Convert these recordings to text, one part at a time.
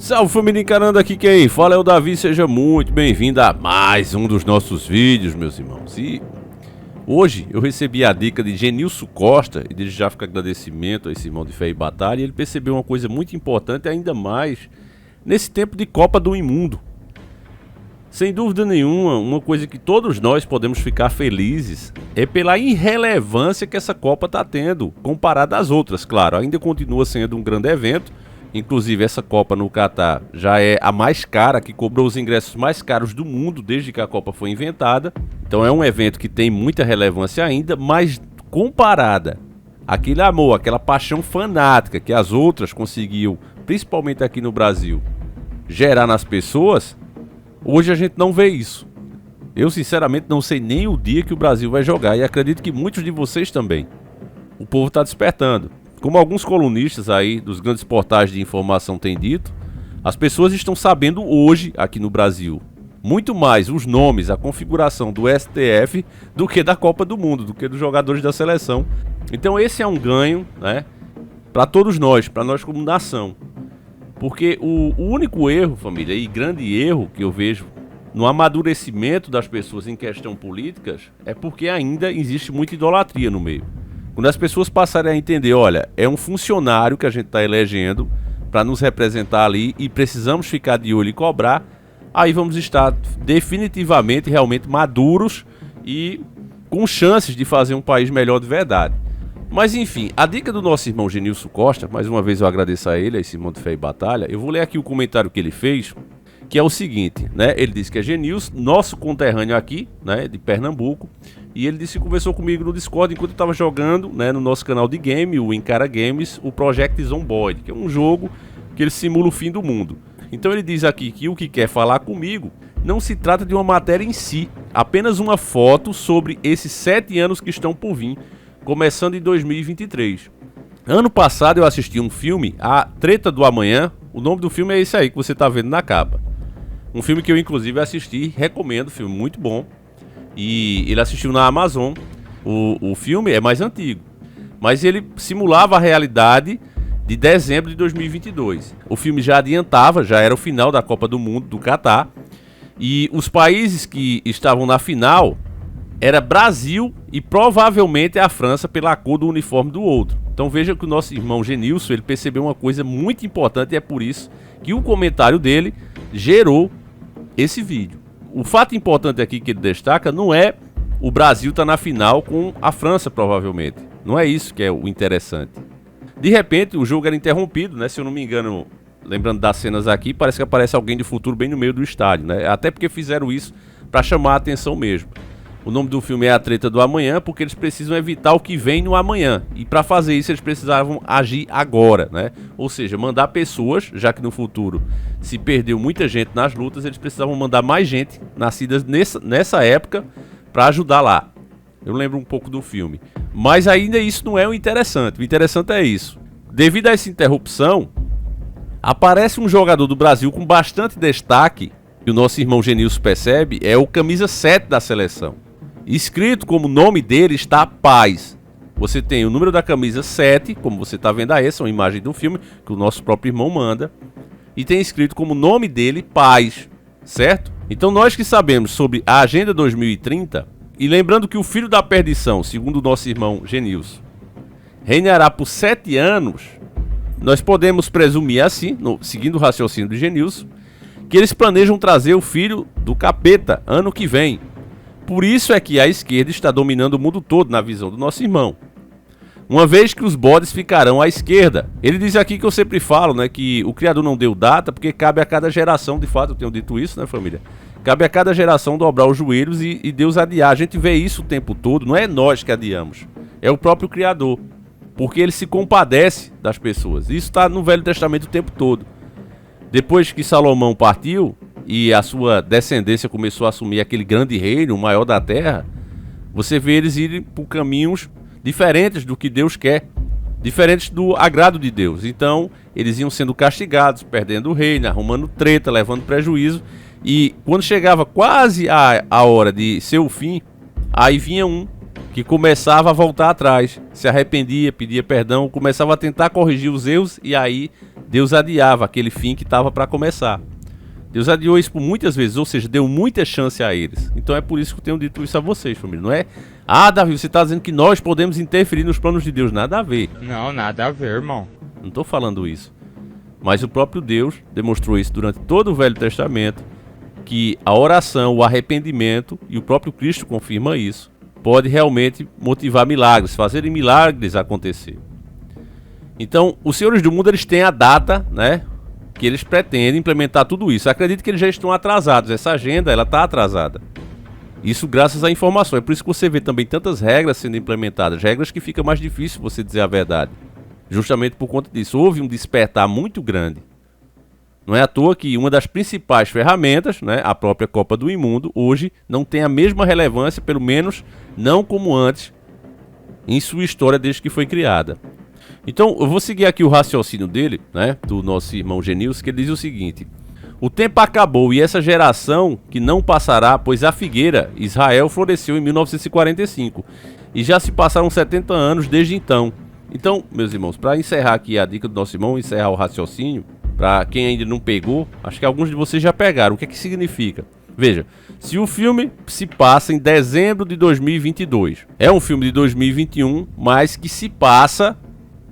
Salve família, encarando aqui quem fala é o Davi, seja muito bem-vindo a mais um dos nossos vídeos, meus irmãos. E hoje eu recebi a dica de Genilson Costa, e desde já fica agradecimento a esse irmão de fé e batalha. E ele percebeu uma coisa muito importante, ainda mais nesse tempo de Copa do Imundo. Sem dúvida nenhuma, uma coisa que todos nós podemos ficar felizes é pela irrelevância que essa Copa está tendo, comparada às outras. Claro, ainda continua sendo um grande evento. Inclusive, essa Copa no Catar já é a mais cara, que cobrou os ingressos mais caros do mundo desde que a Copa foi inventada. Então é um evento que tem muita relevância ainda, mas comparada àquele amor, aquela paixão fanática que as outras conseguiam, principalmente aqui no Brasil, gerar nas pessoas, hoje a gente não vê isso. Eu sinceramente não sei nem o dia que o Brasil vai jogar, e acredito que muitos de vocês também. O povo está despertando. Como alguns colunistas aí dos grandes portais de informação têm dito, as pessoas estão sabendo hoje, aqui no Brasil, muito mais os nomes, a configuração do STF do que da Copa do Mundo, do que dos jogadores da seleção. Então esse é um ganho, né, para todos nós, para nós como nação. Porque o único erro, família, e grande erro que eu vejo no amadurecimento das pessoas em questão políticas é porque ainda existe muita idolatria no meio. Quando as pessoas passarem a entender, olha, é um funcionário que a gente está elegendo para nos representar ali e precisamos ficar de olho e cobrar, aí vamos estar definitivamente, realmente maduros e com chances de fazer um país melhor de verdade. Mas enfim, a dica do nosso irmão Genilson Costa, mais uma vez eu agradeço a ele, a esse irmão de fé e batalha, eu vou ler aqui o comentário que ele fez, que é o seguinte, né? Ele disse que é Genilson, nosso conterrâneo aqui, né, de Pernambuco, e ele disse que conversou comigo no Discord enquanto eu estava jogando, né, no nosso canal de game, o Encara Games, o Project Zomboid, que é um jogo que ele simula o fim do mundo. Então ele diz aqui que o que quer falar comigo não se trata de uma matéria em si, apenas uma foto sobre esses 7 anos que estão por vir, começando em 2023. Ano passado eu assisti um filme, A Treta do Amanhã, o nome do filme é esse aí que você está vendo na capa. Um filme que eu inclusive assisti, recomendo, filme muito bom. E ele assistiu na Amazon. O filme é mais antigo, mas ele simulava a realidade de dezembro de 2022. O filme já adiantava, já era o final da Copa do Mundo do Catar. E os países que estavam na final era Brasil e provavelmente a França pela cor do uniforme do outro. Então veja que o nosso irmão Genilson, ele percebeu uma coisa muito importante, e é por isso que o comentário dele gerou esse vídeo. O fato importante aqui que ele destaca não é o Brasil estar na final com a França, provavelmente. Não é isso que é o interessante. De repente, o jogo era interrompido, né? Se eu não me engano, lembrando das cenas aqui, parece que aparece alguém do futuro bem no meio do estádio, né? Até porque fizeram isso para chamar a atenção mesmo. O nome do filme é A Treta do Amanhã, porque eles precisam evitar o que vem no amanhã. E para fazer isso, eles precisavam agir agora, né? Ou seja, mandar pessoas, já que no futuro se perdeu muita gente nas lutas, eles precisavam mandar mais gente nascida nessa época para ajudar lá. Eu lembro um pouco do filme. Mas ainda isso não é o interessante. O interessante é isso. Devido a essa interrupção, aparece um jogador do Brasil com bastante destaque, que o nosso irmão Genilson percebe, é o camisa 7 da seleção. Escrito como nome dele está Paz. Você tem o número da camisa 7, como você está vendo aí, essa é uma imagem do filme que o nosso próprio irmão manda. E tem escrito como nome dele Paz, certo? Então nós que sabemos sobre a Agenda 2030, e lembrando que o filho da perdição, segundo o nosso irmão Genilson, reinará por 7 anos, nós podemos presumir assim, seguindo o raciocínio de Genilson, que eles planejam trazer o filho do capeta ano que vem. Por isso é que a esquerda está dominando o mundo todo na visão do nosso irmão. Uma vez que os bodes ficarão à esquerda. Ele diz aqui que eu sempre falo, né, que o Criador não deu data, porque cabe a cada geração, de fato eu tenho dito isso, né, família? Cabe a cada geração dobrar os joelhos e Deus adiar. A gente vê isso o tempo todo, não é nós que adiamos, é o próprio Criador. Porque ele se compadece das pessoas. Isso está no Velho Testamento o tempo todo. Depois que Salomão partiu e a sua descendência começou a assumir aquele grande reino, o maior da terra, você vê eles irem por caminhos diferentes do que Deus quer, diferentes do agrado de Deus. Então, eles iam sendo castigados, perdendo o reino, arrumando treta, levando prejuízo, e quando chegava quase a hora de ser o fim, aí vinha um que começava a voltar atrás, se arrependia, pedia perdão, começava a tentar corrigir os erros e aí Deus adiava aquele fim que estava para começar. Deus adiou isso por muitas vezes, ou seja, deu muita chance a eles. Então é por isso que eu tenho dito isso a vocês, família. Não é, Davi, você está dizendo que nós podemos interferir nos planos de Deus. Nada a ver. Não, nada a ver, irmão. Não estou falando isso. Mas o próprio Deus demonstrou isso durante todo o Velho Testamento, que a oração, o arrependimento, e o próprio Cristo confirma isso, pode realmente motivar milagres, fazerem milagres acontecer. Então, os senhores do mundo, eles têm a data, né, que eles pretendem implementar tudo isso. Acredito que eles já estão atrasados. Essa agenda, ela está atrasada. Isso graças à informação. É por isso que você vê também tantas regras sendo implementadas. Regras que fica mais difícil você dizer a verdade. Justamente por conta disso. Houve um despertar muito grande. Não é à toa que uma das principais ferramentas, né, a própria Copa do Imundo, hoje não tem a mesma relevância, pelo menos não como antes, em sua história desde que foi criada. Então, eu vou seguir aqui o raciocínio dele, né, do nosso irmão Genilson, que ele diz o seguinte: o tempo acabou e essa geração que não passará, pois a figueira, Israel, floresceu em 1945 e já se passaram 70 anos desde então. Então, meus irmãos, para encerrar aqui a dica do nosso irmão, encerrar o raciocínio, para quem ainda não pegou, acho que alguns de vocês já pegaram. O que é que significa? Veja, se o filme se passa em dezembro de 2022, é um filme de 2021, mas que se passa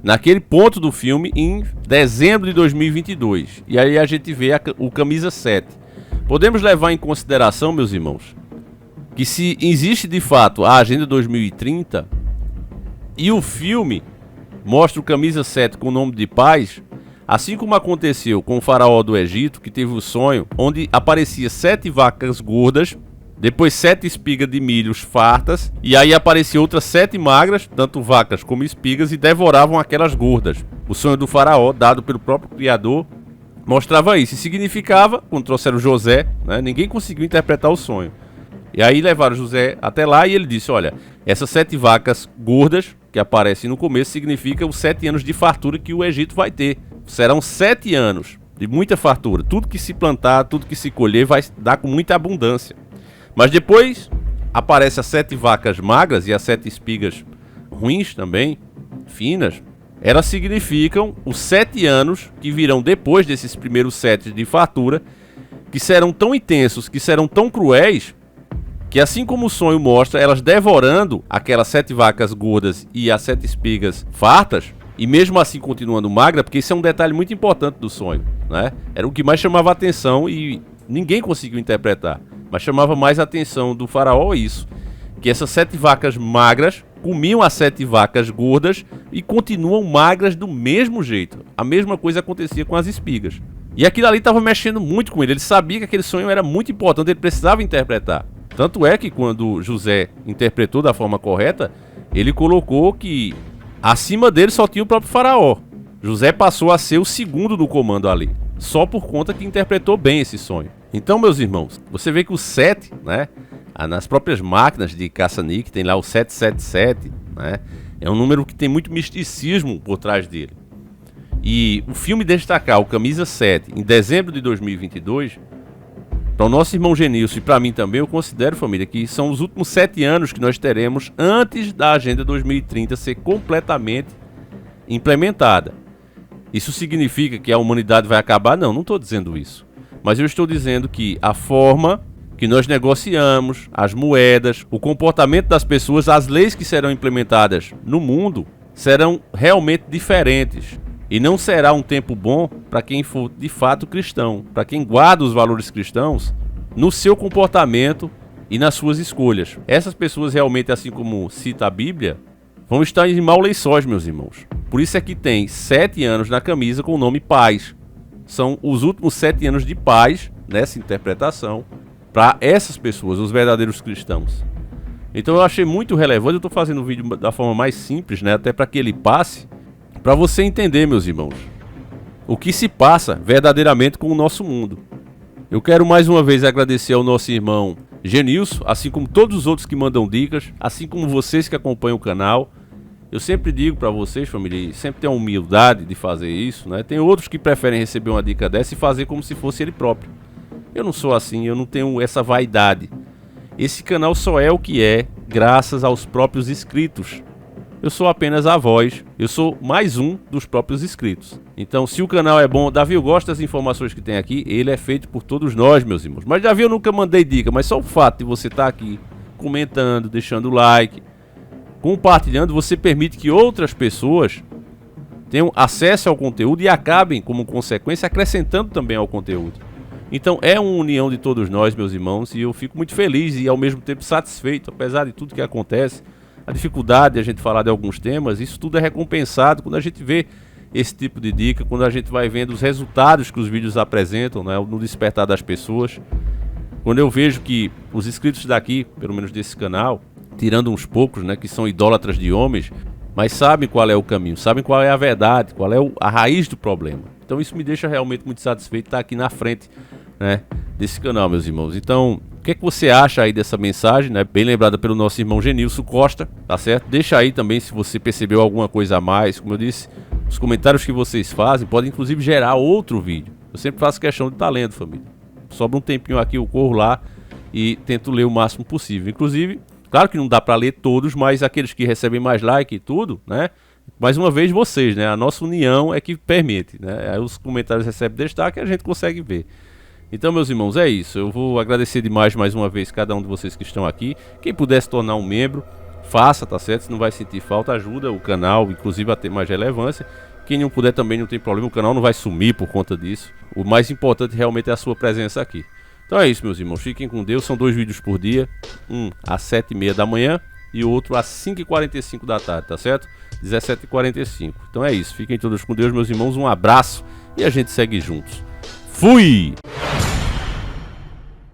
naquele ponto do filme em dezembro de 2022. E aí a gente vê o camisa 7. Podemos levar em consideração, meus irmãos, que se existe de fato a Agenda 2030 e o filme mostra o camisa 7 com o nome de paz, assim como aconteceu com o faraó do Egito, que teve o sonho onde aparecia 7 vacas gordas, depois 7 espigas de milhos fartas, e aí apareciam outras 7 magras, tanto vacas como espigas, e devoravam aquelas gordas. O sonho do faraó, dado pelo próprio Criador, mostrava isso. E significava, quando trouxeram José, né, ninguém conseguiu interpretar o sonho. E aí levaram José até lá e ele disse: olha, essas 7 vacas gordas, que aparecem no começo, significa os 7 anos de fartura que o Egito vai ter. Serão 7 anos de muita fartura. Tudo que se plantar, tudo que se colher vai dar com muita abundância. Mas depois aparecem as 7 vacas magras e as 7 espigas ruins também, finas. Elas significam os 7 anos que virão depois desses primeiros 7 de fartura, que serão tão intensos, que serão tão cruéis, que assim como o sonho mostra, elas devorando aquelas 7 vacas gordas e as 7 espigas fartas, e mesmo assim continuando magra, porque isso é um detalhe muito importante do sonho, né? Era o que mais chamava a atenção e ninguém conseguiu interpretar. Mas chamava mais a atenção do faraó isso, que essas 7 vacas magras comiam as 7 vacas gordas e continuam magras do mesmo jeito. A mesma coisa acontecia com as espigas. E aquilo ali estava mexendo muito com ele. Ele sabia que aquele sonho era muito importante, ele precisava interpretar. Tanto é que quando José interpretou da forma correta, ele colocou que acima dele só tinha o próprio faraó. José passou a ser o segundo do comando ali, só por conta que interpretou bem esse sonho. Então, meus irmãos, você vê que o 7, né, nas próprias máquinas de caça-níquel tem lá o 777, né, é um número que tem muito misticismo por trás dele. E o filme destacar o camisa 7 em dezembro de 2022, para o nosso irmão Genilson e para mim também, eu considero, família, que são os últimos 7 anos que nós teremos antes da Agenda 2030 ser completamente implementada. Isso significa que a humanidade vai acabar? Não, não estou dizendo isso. Mas eu estou dizendo que a forma que nós negociamos, as moedas, o comportamento das pessoas, as leis que serão implementadas no mundo serão realmente diferentes. E não será um tempo bom para quem for de fato cristão, para quem guarda os valores cristãos no seu comportamento e nas suas escolhas. Essas pessoas realmente, assim como cita a Bíblia, vão estar em maus lençóis, meus irmãos. Por isso é que tem 7 anos na camisa com o nome paz. São os últimos 7 anos de paz, nessa interpretação, para essas pessoas, os verdadeiros cristãos. Então eu achei muito relevante, eu estou fazendo o vídeo da forma mais simples, né, até para que ele passe, para você entender, meus irmãos, o que se passa verdadeiramente com o nosso mundo. Eu quero mais uma vez agradecer ao nosso irmão Genilson, assim como todos os outros que mandam dicas, assim como vocês que acompanham o canal. Eu sempre digo para vocês, família, sempre tem a humildade de fazer isso, né? Tem outros que preferem receber uma dica dessa e fazer como se fosse ele próprio. Eu não sou assim, eu não tenho essa vaidade. Esse canal só é o que é graças aos próprios inscritos. Eu sou apenas a voz, eu sou mais um dos próprios inscritos. Então, se o canal é bom, Davi, eu gosto das informações que tem aqui, ele é feito por todos nós, meus irmãos. Mas Davi, eu nunca mandei dica, mas só o fato de você estar aqui comentando, deixando o like, compartilhando, você permite que outras pessoas tenham acesso ao conteúdo e acabem, como consequência, acrescentando também ao conteúdo. Então é uma união de todos nós, meus irmãos, e eu fico muito feliz e ao mesmo tempo satisfeito, apesar de tudo que acontece, a dificuldade de a gente falar de alguns temas, isso tudo é recompensado quando a gente vê esse tipo de dica, quando a gente vai vendo os resultados que os vídeos apresentam, né, no despertar das pessoas. Quando eu vejo que os inscritos daqui, pelo menos desse canal, tirando uns poucos, né, que são idólatras de homens, mas sabem qual é o caminho, sabem qual é a verdade, qual é a raiz do problema. Então isso me deixa realmente muito satisfeito estar aqui na frente, né, desse canal, meus irmãos. Então, o que é que você acha aí dessa mensagem, né? Bem lembrada pelo nosso irmão Genilson Costa, tá certo? Deixa aí também se você percebeu alguma coisa a mais. Como eu disse, os comentários que vocês fazem podem inclusive gerar outro vídeo. Eu sempre faço questão de estar lendo, família. Sobra um tempinho aqui, eu corro lá e tento ler o máximo possível. Inclusive, claro que não dá para ler todos, mas aqueles que recebem mais like e tudo, né? Mais uma vez vocês, né? A nossa união é que permite, né? Aí os comentários recebem destaque e a gente consegue ver. Então, meus irmãos, é isso. Eu vou agradecer demais mais uma vez cada um de vocês que estão aqui. Quem puder se tornar um membro, faça, tá certo? Se não vai sentir falta, ajuda o canal, inclusive a ter mais relevância. Quem não puder também não tem problema, o canal não vai sumir por conta disso. O mais importante realmente é a sua presença aqui. Então é isso, meus irmãos. Fiquem com Deus. São 2 vídeos por dia. Um às 7h30 da manhã e o outro às 5h45 da tarde, tá certo? 17h45. Então é isso. Fiquem todos com Deus, meus irmãos. Um abraço e a gente segue juntos. Fui!